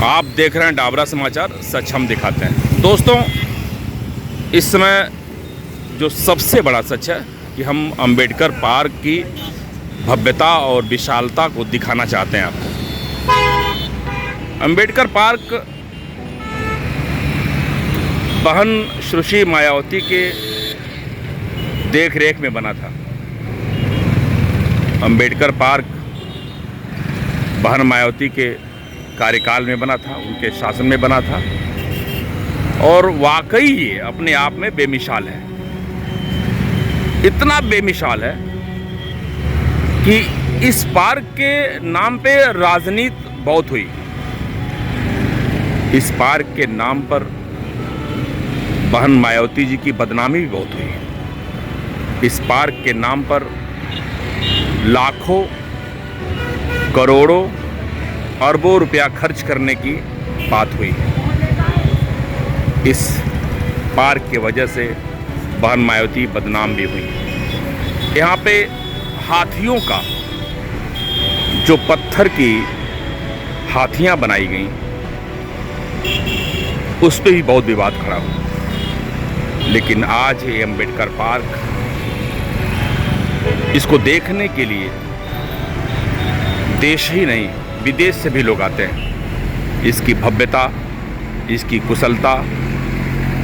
आप देख रहे हैं डाबरा समाचार, सच हम दिखाते हैं। दोस्तों, इस समय जो सबसे बड़ा सच है कि हम अंबेडकर पार्क की भव्यता और विशालता को दिखाना चाहते हैं आपको। अंबेडकर पार्क बहन सुश्री मायावती के देख रेख में बना था। अंबेडकर पार्क बहन मायावती के कार्यकाल में बना था, उनके शासन में बना था और वाकई ये अपने आप में बेमिसाल है। इतना बेमिसाल है कि इस पार्क के नाम पे राजनीति बहुत हुई। इस पार्क के नाम पर बहन मायावती जी की बदनामी भी बहुत हुई। इस पार्क के नाम पर लाखों करोड़ों अरबों रुपया खर्च करने की बात हुई। इस पार्क की वजह से बहन मायावती बदनाम भी हुई। यहाँ पे हाथियों का जो पत्थर की हाथियाँ बनाई गई, उस पे भी बहुत विवाद खड़ा हुआ। लेकिन आज ये अंबेडकर पार्क, इसको देखने के लिए देश ही नहीं विदेश से भी लोग आते हैं। इसकी भव्यता, इसकी कुशलता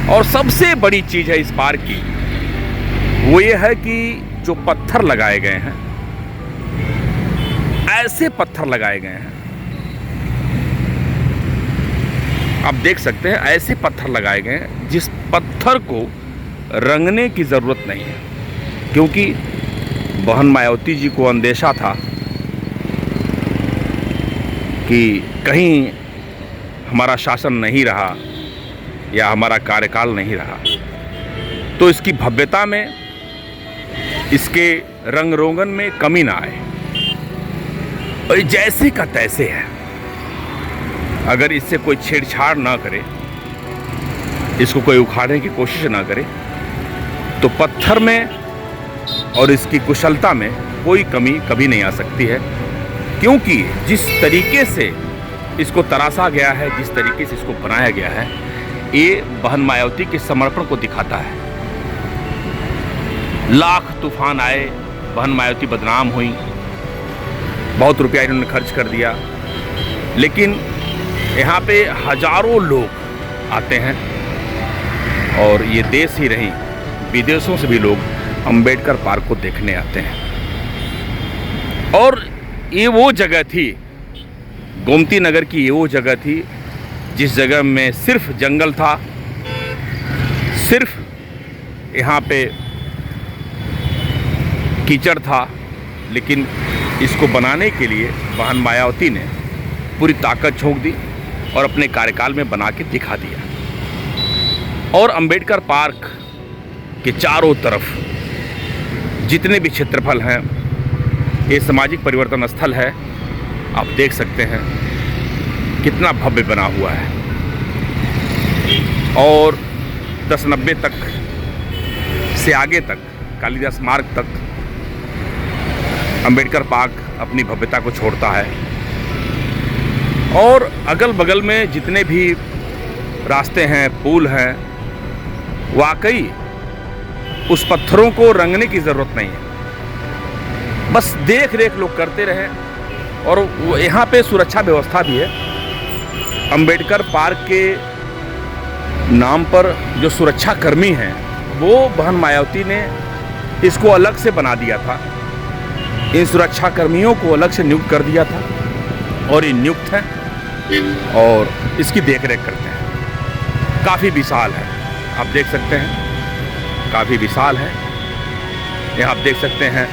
और सबसे बड़ी चीज़ है इस पार्क की, वो ये है कि जो पत्थर लगाए गए हैं, ऐसे पत्थर लगाए गए हैं, आप देख सकते हैं, ऐसे पत्थर लगाए गए हैं जिस पत्थर को रंगने की ज़रूरत नहीं है। क्योंकि बहन मायावती जी को अंदेशा था कि कहीं हमारा शासन नहीं रहा या हमारा कार्यकाल नहीं रहा तो इसकी भव्यता में, इसके रंग रोगन में कमी ना आए। और जैसे का तैसे है, अगर इससे कोई छेड़छाड़ ना करे, इसको कोई उखाड़ने की कोशिश ना करे, तो पत्थर में और इसकी कुशलता में कोई कमी कभी नहीं आ सकती है। क्योंकि जिस तरीके से इसको तराशा गया है, जिस तरीके से इसको बनाया गया है, ये बहन मायावती के समर्पण को दिखाता है। लाख तूफान आए, बहन मायावती बदनाम हुई, बहुत रुपया इन्होंने खर्च कर दिया, लेकिन यहाँ पे हजारों लोग आते हैं और ये देश ही नहीं विदेशों से भी लोग अंबेडकर पार्क को देखने आते हैं। और ये वो जगह थी, गोमती नगर की ये वो जगह थी जिस जगह में सिर्फ जंगल था, सिर्फ यहाँ पे कीचड़ था। लेकिन इसको बनाने के लिए बहन मायावती ने पूरी ताकत झोंक दी और अपने कार्यकाल में बना के दिखा दिया। और अंबेडकर पार्क के चारों तरफ जितने भी क्षेत्रफल हैं, ये सामाजिक परिवर्तन स्थल है। आप देख सकते हैं कितना भव्य बना हुआ है। और 1090 तक से आगे तक, कालिदास मार्ग तक अंबेडकर पार्क अपनी भव्यता को छोड़ता है। और अगल बगल में जितने भी रास्ते हैं, पुल हैं, वाकई उस पत्थरों को रंगने की ज़रूरत नहीं है, बस देख रेख लोग करते रहें। और यहाँ पे सुरक्षा व्यवस्था भी है। अंबेडकर पार्क के नाम पर जो सुरक्षा कर्मी हैं, वो बहन मायावती ने इसको अलग से बना दिया था। इन सुरक्षा कर्मियों को अलग से नियुक्त कर दिया था और ये नियुक्त हैं और इसकी देख रेख करते हैं। काफ़ी विशाल है, आप देख सकते हैं, काफ़ी विशाल है। यहाँ आप देख सकते हैं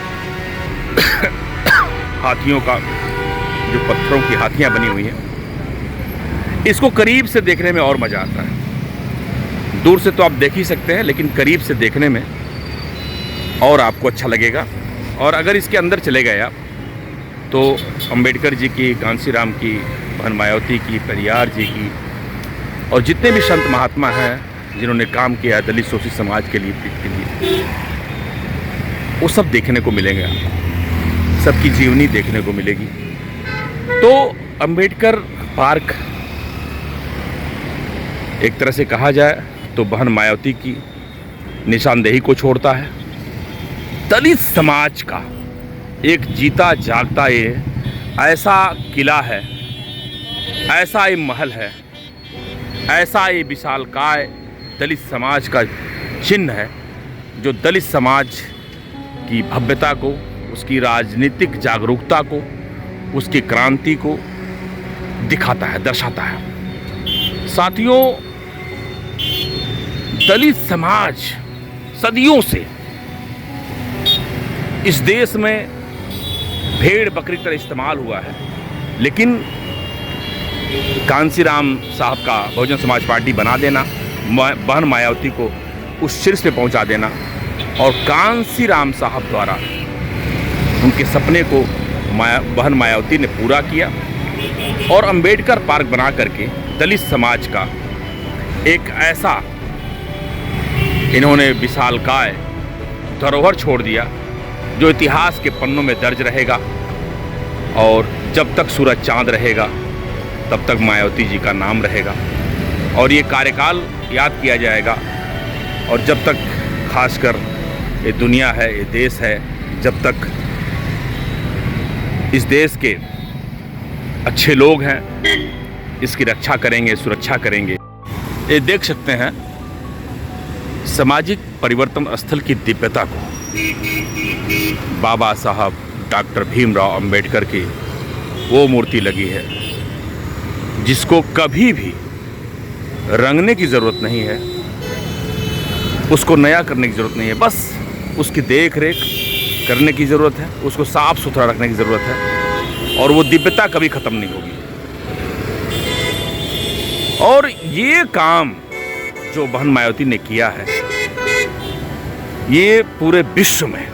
हाथियों का, जो पत्थरों की हाथियाँ बनी हुई हैं, इसको करीब से देखने में और मज़ा आता है। दूर से तो आप देख ही सकते हैं, लेकिन करीब से देखने में और आपको अच्छा लगेगा। और अगर इसके अंदर चले गए आप, तो अंबेडकर जी की, कांशीराम की, बहन मायावती की, पेरियार जी की और जितने भी संत महात्मा हैं जिन्होंने काम किया दलित शोषित समाज के लिए, पीठ के लिए, वो सब देखने को मिलेंगे आपको, सबकी जीवनी देखने को मिलेगी। तो अंबेडकर पार्क एक तरह से कहा जाए तो बहन मायावती की निशानदेही को छोड़ता है। दलित समाज का एक जीता जागता ये ऐसा किला है, ऐसा ये महल है, ऐसा ये विशालकाय दलित समाज का चिन्ह है जो दलित समाज की भव्यता को, उसकी राजनीतिक जागरूकता को, उसकी क्रांति को दिखाता है, दर्शाता है। साथियों, दलित समाज सदियों से इस देश में भेड़ बकरी तरह इस्तेमाल हुआ है, लेकिन कांसीराम साहब का बहुजन समाज पार्टी बना देना, बहन मायावती को उस शीर्ष पे पहुंचा देना और कांसीराम साहब द्वारा उनके सपने को बहन मायावती ने पूरा किया और अंबेडकर पार्क बना करके दलित समाज का एक ऐसा इन्होंने विशालकाय धरोहर छोड़ दिया जो इतिहास के पन्नों में दर्ज रहेगा। और जब तक सूरज चांद रहेगा तब तक मायावती जी का नाम रहेगा और ये कार्यकाल याद किया जाएगा। और जब तक खासकर ये दुनिया है, ये देश है, जब तक इस देश के अच्छे लोग हैं, इसकी रक्षा करेंगे, सुरक्षा करेंगे। ये देख सकते हैं सामाजिक परिवर्तन स्थल की दिव्यता को। बाबा साहब डॉक्टर भीमराव अंबेडकर की वो मूर्ति लगी है जिसको कभी भी रंगने की ज़रूरत नहीं है, उसको नया करने की ज़रूरत नहीं है, बस उसकी देख रेख करने की ज़रूरत है, उसको साफ़ सुथरा रखने की ज़रूरत है और वो दिव्यता कभी ख़त्म नहीं होगी। और ये काम जो बहन मायावती ने किया है, ये पूरे विश्व में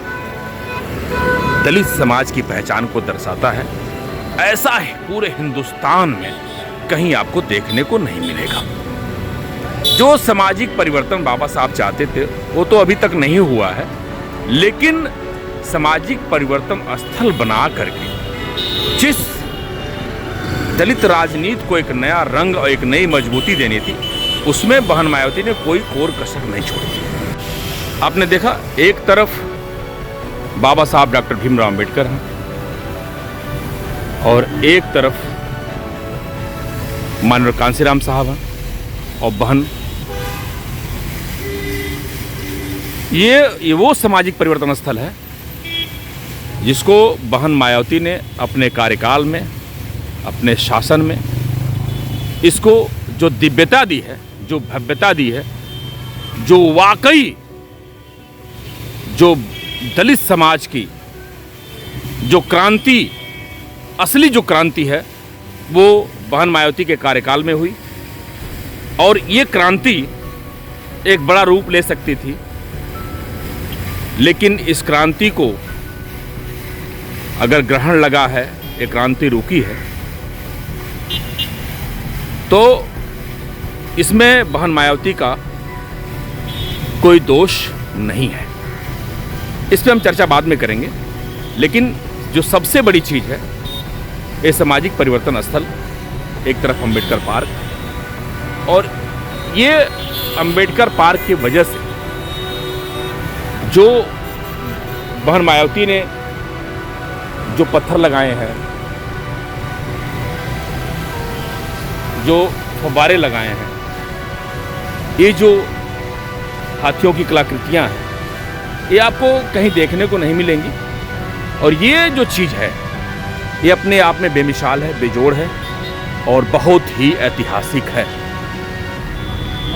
दलित समाज की पहचान को दर्शाता है। ऐसा है पूरे हिंदुस्तान में कहीं आपको देखने को नहीं मिलेगा। जो सामाजिक परिवर्तन बाबा साहब चाहते थे वो तो अभी तक नहीं हुआ है, लेकिन सामाजिक परिवर्तन स्थल बना करके जिस दलित राजनीति को एक नया रंग और एक नई मजबूती देनी थी, उसमें बहन मायावती ने कोई कोर कसर नहीं छोड़ी। आपने देखा, एक तरफ बाबा साहब डॉक्टर भीमराव अंबेडकर हैं और एक तरफ माननीय कांसीराम साहब हैं और बहन। ये वो सामाजिक परिवर्तन स्थल है जिसको बहन मायावती ने अपने कार्यकाल में, अपने शासन में इसको जो दिव्यता दी है, जो भव्यता दी है, जो वाकई जो दलित समाज की जो क्रांति, असली जो क्रांति है, वो बहन मायावती के कार्यकाल में हुई। और ये क्रांति एक बड़ा रूप ले सकती थी, लेकिन इस क्रांति को अगर ग्रहण लगा है, ये क्रांति रुकी है, तो इसमें बहन मायावती का कोई दोष नहीं है। इस पर हम चर्चा बाद में करेंगे, लेकिन जो सबसे बड़ी चीज़ है, ये सामाजिक परिवर्तन स्थल, एक तरफ अंबेडकर पार्क, और ये अंबेडकर पार्क की वजह से जो बहन मायावती ने जो पत्थर लगाए हैं, जो फव्वारे लगाए हैं, ये जो हाथियों की कलाकृतियाँ हैं, ये आपको कहीं देखने को नहीं मिलेंगी। और ये जो चीज़ है, ये अपने आप में बेमिसाल है, बेजोड़ है और बहुत ही ऐतिहासिक है।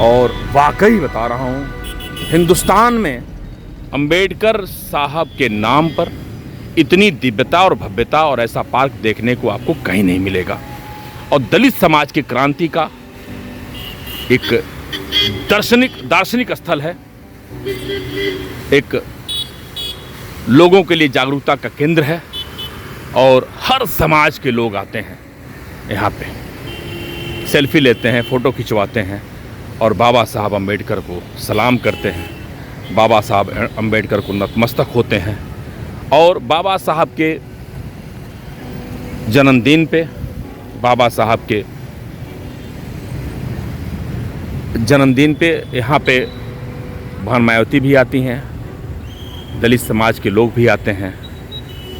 और वाकई बता रहा हूँ, हिंदुस्तान में अंबेडकर साहब के नाम पर इतनी दिव्यता और भव्यता और ऐसा पार्क देखने को आपको कहीं नहीं मिलेगा। और दलित समाज की क्रांति का एक दार्शनिक स्थल है, एक लोगों के लिए जागरूकता का केंद्र है और हर समाज के लोग आते हैं यहाँ पे, सेल्फी लेते हैं, फ़ोटो खिंचवाते हैं और बाबा साहब अंबेडकर को सलाम करते हैं, बाबा साहब अंबेडकर को नतमस्तक होते हैं। और बाबा साहब के जन्मदिन पे, बाबा साहब के जन्मदिन पे यहाँ पे बहन मायावती भी आती हैं, दलित समाज के लोग भी आते हैं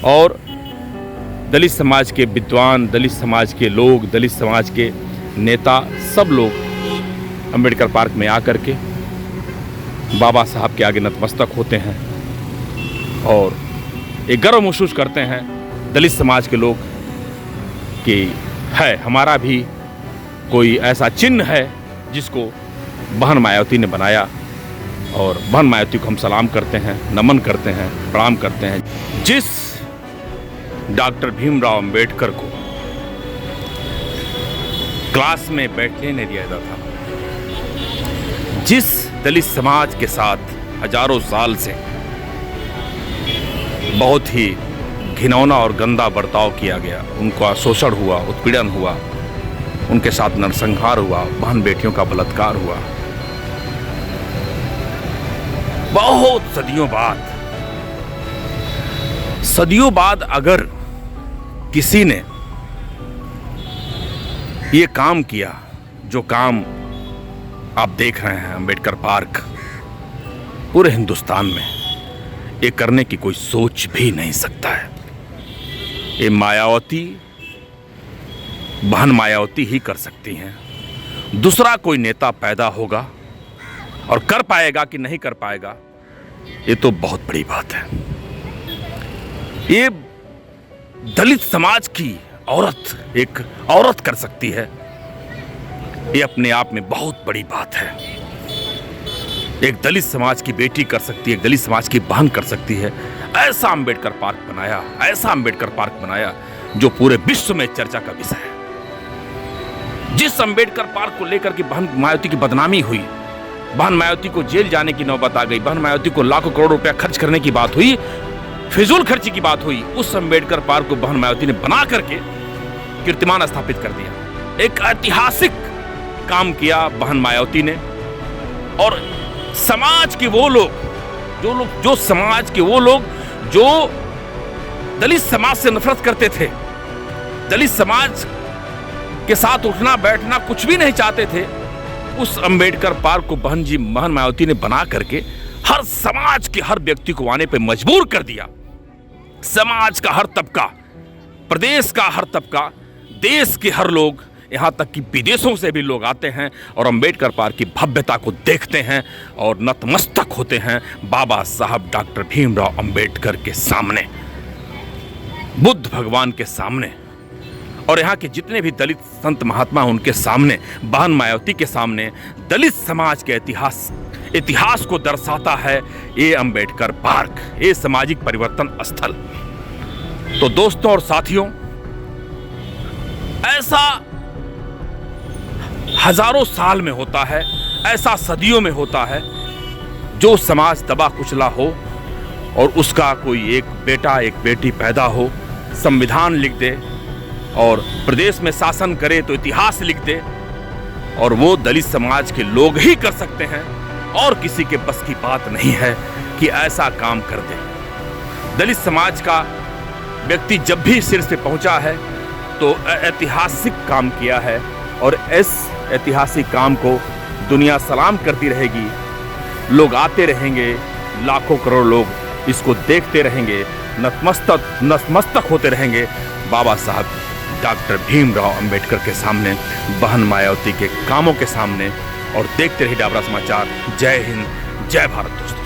और दलित समाज के विद्वान, दलित समाज के लोग, दलित समाज के नेता सब लोग अंबेडकर पार्क में आकर के बाबा साहब के आगे नतमस्तक होते हैं और एक गर्व महसूस करते हैं दलित समाज के लोग कि है हमारा भी कोई ऐसा चिन्ह है जिसको बहन मायावती ने बनाया और बहन मायावती को हम सलाम करते हैं, नमन करते हैं, प्रणाम करते हैं। जिस डॉक्टर भीमराव अंबेडकर को क्लास में बैठने नहीं दिया जाता था, जिस दलित समाज के साथ हजारों साल से बहुत ही घिनौना और गंदा बर्ताव किया गया, उनका शोषण हुआ, उत्पीड़न हुआ, उनके साथ नरसंहार हुआ, बहन बेटियों का बलात्कार हुआ, बहुत सदियों बाद अगर किसी ने ये काम किया जो काम आप देख रहे हैं अंबेडकर पार्क, पूरे हिंदुस्तान में ये करने की कोई सोच भी नहीं सकता है। ये मायावती, बहन मायावती ही कर सकती हैं। दूसरा कोई नेता पैदा होगा और कर पाएगा कि नहीं कर पाएगा, ये तो बहुत बड़ी बात है। ये दलित समाज की औरत, एक औरत कर सकती है, ये अपने आप में बहुत बड़ी बात है। एक दलित समाज की बेटी कर सकती है, एक दलित समाज की बहन कर सकती है। ऐसा अंबेडकर पार्क बनाया, ऐसा अंबेडकर पार्क बनाया जो पूरे विश्व में चर्चा का विषय है। जिस अंबेडकर पार्क को लेकर के बहन मायावती की बदनामी हुई, बहन मायावती को जेल जाने की नौबत आ गई, बहन मायावती को लाखों करोड़ रुपया खर्च करने की बात हुई, फिजूल खर्ची की बात हुई, उस अंबेडकर पार्क को बहन मायावती ने बना करके कीर्तिमान स्थापित कर दिया। एक ऐतिहासिक काम किया बहन मायावती ने। और समाज के वो लोग जो दलित समाज से नफरत करते थे, दलित समाज के साथ उठना बैठना कुछ भी नहीं चाहते थे, उस अंबेडकर पार्क को बहन मायावती ने बना करके हर समाज के हर व्यक्ति को आने पे मजबूर कर दिया। समाज का हर तबका, प्रदेश का हर तबका, देश के हर लोग, यहाँ तक कि विदेशों से भी लोग आते हैं और अंबेडकर पार्क की भव्यता को देखते हैं और नतमस्तक होते हैं बाबा साहब डॉक्टर भीमराव अंबेडकर के सामने, बुद्ध भगवान के सामने, और यहाँ के जितने भी दलित संत महात्मा उनके सामने, बहन मायावती के सामने। दलित समाज के इतिहास को दर्शाता है ये अंबेडकर पार्क, ये सामाजिक परिवर्तन स्थल। तो दोस्तों और साथियों, ऐसा हजारों साल में होता है, ऐसा सदियों में होता है, जो समाज दबा कुचला हो और उसका कोई एक बेटा एक बेटी पैदा हो, संविधान लिख दे और प्रदेश में शासन करे तो इतिहास लिख दे, और वो दलित समाज के लोग ही कर सकते हैं और किसी के बस की बात नहीं है कि ऐसा काम कर दे। दलित समाज का व्यक्ति जब भी शीर्ष पे पहुंचा है तो ऐतिहासिक काम किया है और इस ऐतिहासिक काम को दुनिया सलाम करती रहेगी। लोग आते रहेंगे, लाखों करोड़ लोग इसको देखते रहेंगे, नतमस्तक होते रहेंगे बाबा साहब डॉक्टर भीमराव अंबेडकर के सामने, बहन मायावती के कामों के सामने। और देखते रहिए डाबरा समाचार। जय हिंद, जय भारत दोस्तों।